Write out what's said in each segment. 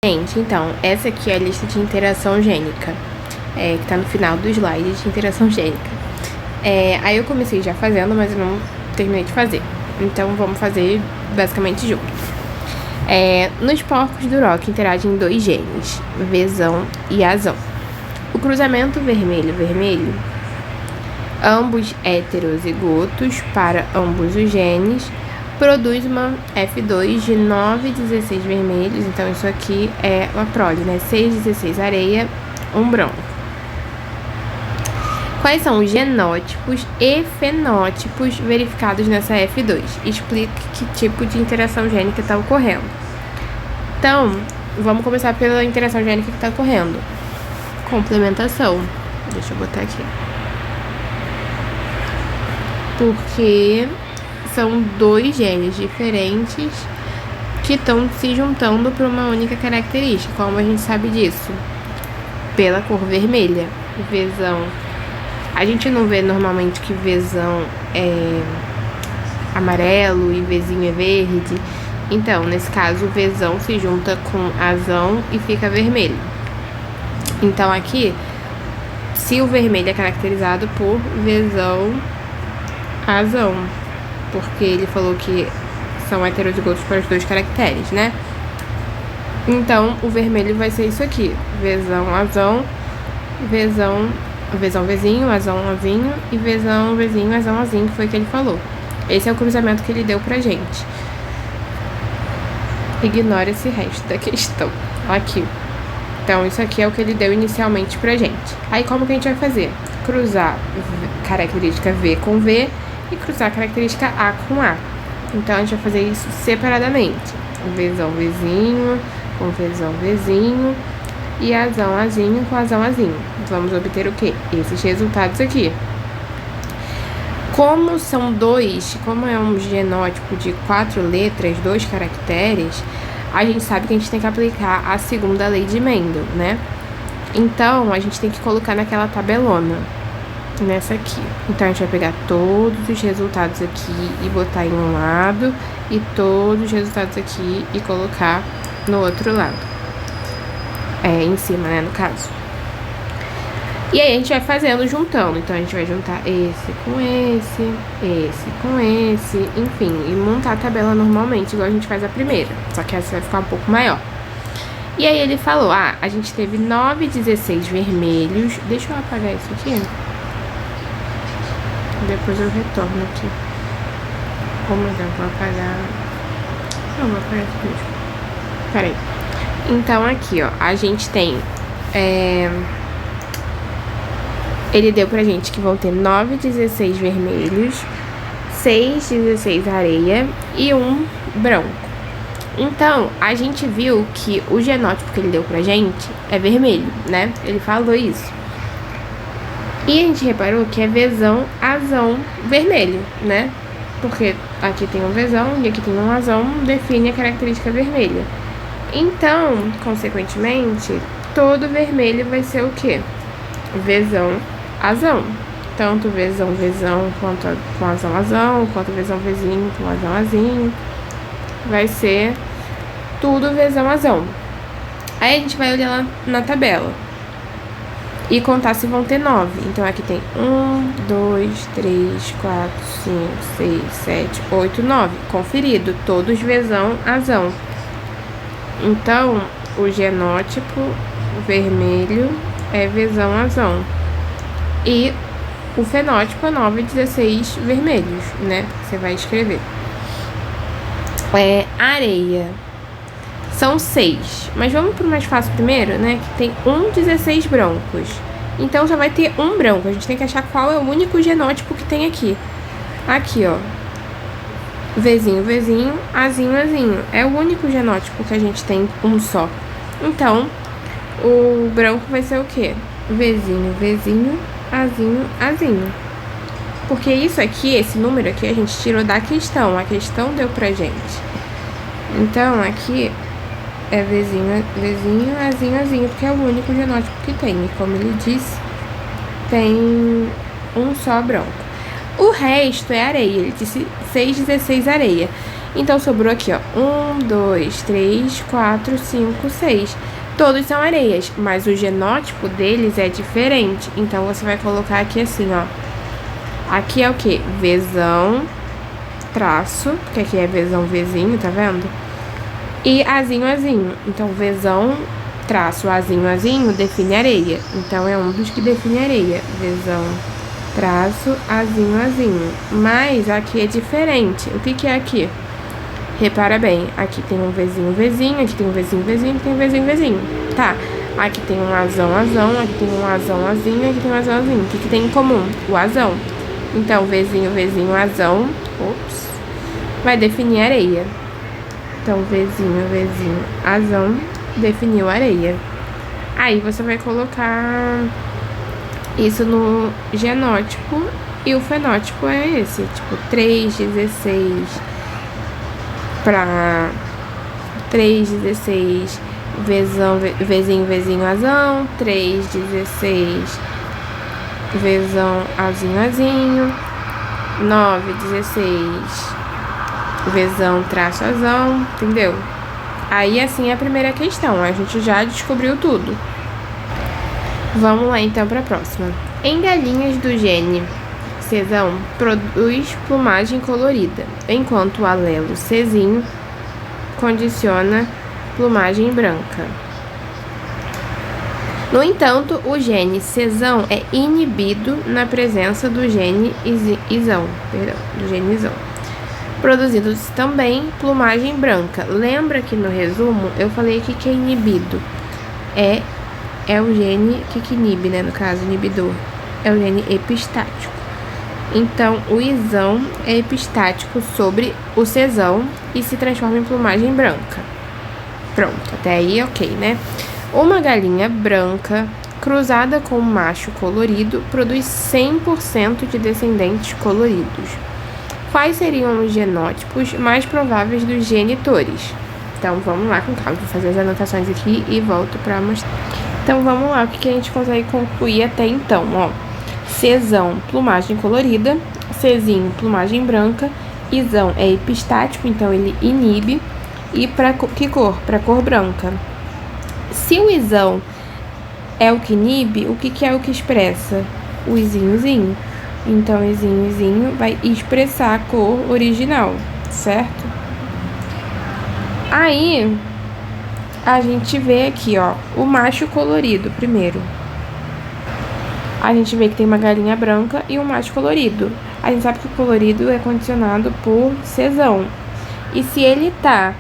Gente, então, essa aqui é a lista de interação gênica, que tá no final do slide de interação gênica. Aí eu comecei já fazendo, mas eu não terminei de fazer. Então, vamos fazer basicamente juntos. Nos porcos do Rock interagem dois genes, Vzão e Azão. O cruzamento vermelho-vermelho, ambos heterozigotos para ambos os genes, produz uma F2 de 9,16 vermelhos. Então, isso aqui é uma prole, né? 6,16 areia, 1 branco. Quais são os genótipos e fenótipos verificados nessa F2? Explique que tipo de interação gênica está ocorrendo. Então, vamos começar pela interação gênica que está ocorrendo. Complementação. Deixa eu botar aqui. Porque são dois genes diferentes que estão se juntando para uma única característica. Como a gente sabe disso? Pela cor vermelha. Vzão. A gente não vê normalmente que Vzão é amarelo e Vzinho é verde. Então, nesse caso, o Vzão se junta com Azão e fica vermelho. Então, aqui, se o vermelho é caracterizado por Vzão, Azão, porque ele falou que são heterozigotos para os dois caracteres, né? Então, o vermelho vai ser isso aqui: Vzão, Azão, Vzão, Vzinho, Azão, Azinho e Vzão, Vzinho, Azão, Azinho, que foi o que ele falou. Esse é o cruzamento que ele deu pra gente. Ignora esse resto da questão. Aqui. Então, isso aqui é o que ele deu inicialmente pra gente. Aí, como que a gente vai fazer? Cruzar característica V com V e cruzar a característica A com A. Então, a gente vai fazer isso separadamente. Vzão, Vzinho, com Vzão, Vzinho e Azão, Azinho com Azão, Azinho. Vamos obter o quê? Esses resultados aqui. Como são dois, como é um genótipo de 4 letras, 2 caracteres, a gente sabe que a gente tem que aplicar a segunda lei de Mendel, né? Então, a gente tem que colocar naquela tabelona. Nessa aqui. Então, a gente vai pegar todos os resultados aqui e botar em um lado, e todos os resultados aqui e colocar no outro lado. Em cima, né, no caso. E aí, a gente vai fazendo, juntando. Então, a gente vai juntar esse com esse com esse, enfim, e montar a tabela normalmente, igual a gente faz a primeira. Só que essa vai ficar um pouco maior. E aí, ele falou, a gente teve 9,16 vermelhos. Deixa eu apagar isso aqui. Depois eu retorno aqui. Oh meu Deus, vou apagar. Não, vou apagar esse vídeo. Peraí. Então, aqui, ó, a gente tem. Ele deu pra gente que vão ter 9,16 vermelhos, 6,16 areia e 1 branco. Então, a gente viu que o genótipo que ele deu pra gente é vermelho, né? Ele falou isso. E a gente reparou que é Vzão, Azão, vermelho, né? Porque aqui tem um Vzão e aqui tem um Azão, define a característica vermelha. Então, consequentemente, todo vermelho vai ser o quê? Vzão, Azão. Tanto Vzão, Vzão, quanto com Azão, Azão, quanto Vzão, Vzinho, com Azão, Azinho. Vai ser tudo Vzão, Azão. Aí a gente vai olhar lá na tabela e contar se vão ter 9. Então, aqui tem 1, 2, 3, 4, 5, 6, 7, 8, 9. Conferido. Todos Vzão, Azão. Então, o genótipo vermelho é Vzão, Azão. E o fenótipo é 9,16 vermelhos, né? Você vai escrever. Areia. São 6, mas vamos pro mais fácil primeiro, né? Que tem 1,16 brancos. Então, já vai ter 1 branco. A gente tem que achar qual é o único genótipo que tem aqui. Aqui, ó. Vzinho, Vzinho, Azinho, Azinho. É o único genótipo que a gente tem um só. Então, o branco vai ser o quê? Vzinho, Vzinho, Azinho, Azinho. Porque isso aqui, esse número aqui, a gente tirou da questão. A questão deu pra gente. Então, aqui é Vzinho, Vzinho, Azinho, Azinho, porque é o único genótipo que tem. E como ele disse, tem um só branco. O resto é areia. Ele disse 6,16 areia. Então, sobrou aqui, ó, 1, 2, 3, 4, 5, 6. Todos são areias, mas o genótipo deles é diferente. Então, você vai colocar aqui assim, ó. Aqui é o quê? Vzão, traço, que aqui é Vzão, Vzinho, tá vendo? E Azinho, Azinho. Então, Vzão, traço, Azinho, Azinho, define areia. Então, é um dos que define areia. Vzão, traço, Azinho, Azinho. Mas aqui é diferente. O que que é aqui? Repara bem, aqui tem um Vzinho, Vzinho, aqui tem um Vzinho, Vzinho, aqui tem um Vzinho, Vzinho. Tá, aqui tem um Azão, Azão, aqui tem um Azão, Azinho, aqui tem um Azão, Azinho. O que que tem em comum? O Azão. Então, Vzinho, Vzinho, Azão, ops, vai definir areia. Então, Vzinho, Vzinho, Azão, definiu areia. Aí, você vai colocar isso no genótipo e o fenótipo é esse. Tipo, 3, 16 para 3, 16, Vzinho, Vzinho, Azão, 3, 16, Vzão, Azinho, Azinho, 9, 16, Vzão, traço, Azão, entendeu? Aí, assim, é a primeira questão, a gente já descobriu tudo. Vamos lá, então, para a próxima. Em galinhas do gene Czão, produz plumagem colorida, enquanto o alelo Czinho condiciona plumagem branca. No entanto, o gene Czão é inibido na presença do gene Izão, produzindo também plumagem branca. Lembra que no resumo eu falei que é inibido? É o gene que inibe, né? No caso, inibidor. É o gene epistático. Então, o Izão é epistático sobre o Czão e se transforma em plumagem branca. Pronto, até aí ok, né? Uma galinha branca cruzada com um macho colorido produz 100% de descendentes coloridos. Quais seriam os genótipos mais prováveis dos genitores? Então, vamos lá com calma, vou fazer as anotações aqui e volto para mostrar. Então, vamos lá, o que a gente consegue concluir até então, ó. Czão, plumagem colorida, Czinho, plumagem branca, Izão é epistático, então ele inibe, e para que cor? Para cor branca. Se o Izão é o que inibe, o que é o que expressa? O Izinhozinho. Então, o Izinhozinho vai expressar a cor original, certo? Aí, a gente vê aqui, ó, o macho colorido primeiro. A gente vê que tem uma galinha branca e um macho colorido. A gente sabe que o colorido é condicionado por Czão. E se ele tá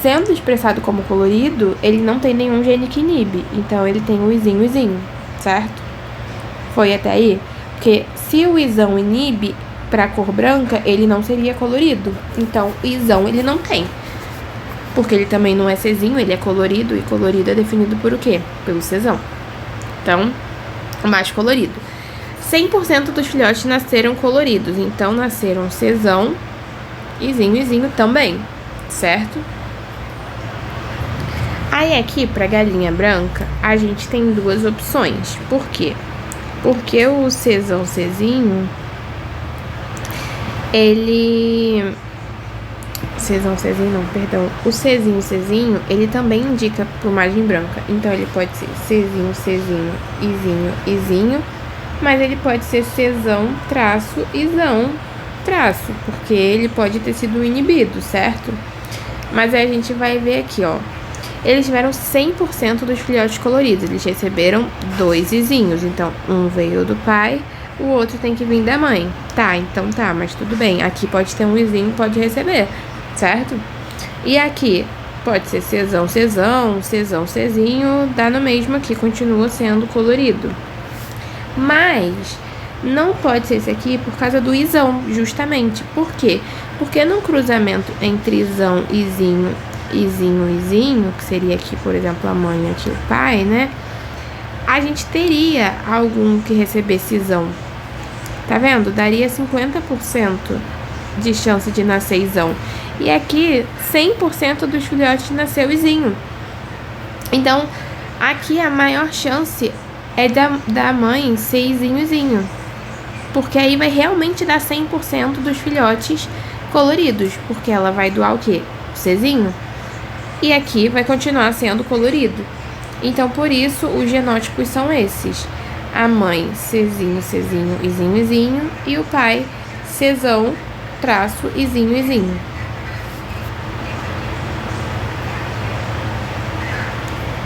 sendo expressado como colorido, ele não tem nenhum gene que inibe. Então, ele tem o Izinho, certo? Foi até aí? Porque se o Izão inibe pra cor branca, ele não seria colorido. Então, o Izão ele não tem. Porque ele também não é Czinho, ele é colorido. E colorido é definido por o quê? Pelo Czão. Então, o macho colorido. 100% dos filhotes nasceram coloridos. Então, nasceram Czão, Izinho também, certo? Aí, aqui, pra galinha branca, a gente tem duas opções. Por quê? Porque o Czinho, ele... O Czinho, ele também indica plumagem branca. Então, ele pode ser Czinho, Izinho, mas ele pode ser Czão, traço, Izão, traço, porque ele pode ter sido inibido, certo? Mas aí a gente vai ver aqui, ó. Eles tiveram 100% dos filhotes coloridos. Eles receberam 2 Izinhos. Então, um veio do pai, o outro tem que vir da mãe. Tá, então tá, mas tudo bem. Aqui pode ter um Izinho, pode receber, certo? E aqui pode ser Czão, Czinho, dá no mesmo aqui, continua sendo colorido. Mas não pode ser esse aqui por causa do Izão, justamente. Por quê? Porque no cruzamento entre Izão, Izinho, que seria aqui, por exemplo, a mãe, aqui o pai, né? A gente teria algum que recebesse Izão. Tá vendo? Daria 50% de chance de nascer Izão. E aqui, 100% dos filhotes nasceu Izinho. Então, aqui a maior chance é da mãe ser Izinho. Porque aí vai realmente dar 100% dos filhotes coloridos, porque ela vai doar o quê? Czinho. E aqui vai continuar sendo colorido. Então, por isso, os genótipos são esses. A mãe, Czinho, Czinho, Izinho, Izinho. E o pai, Czão, traço, Izinho, Izinho.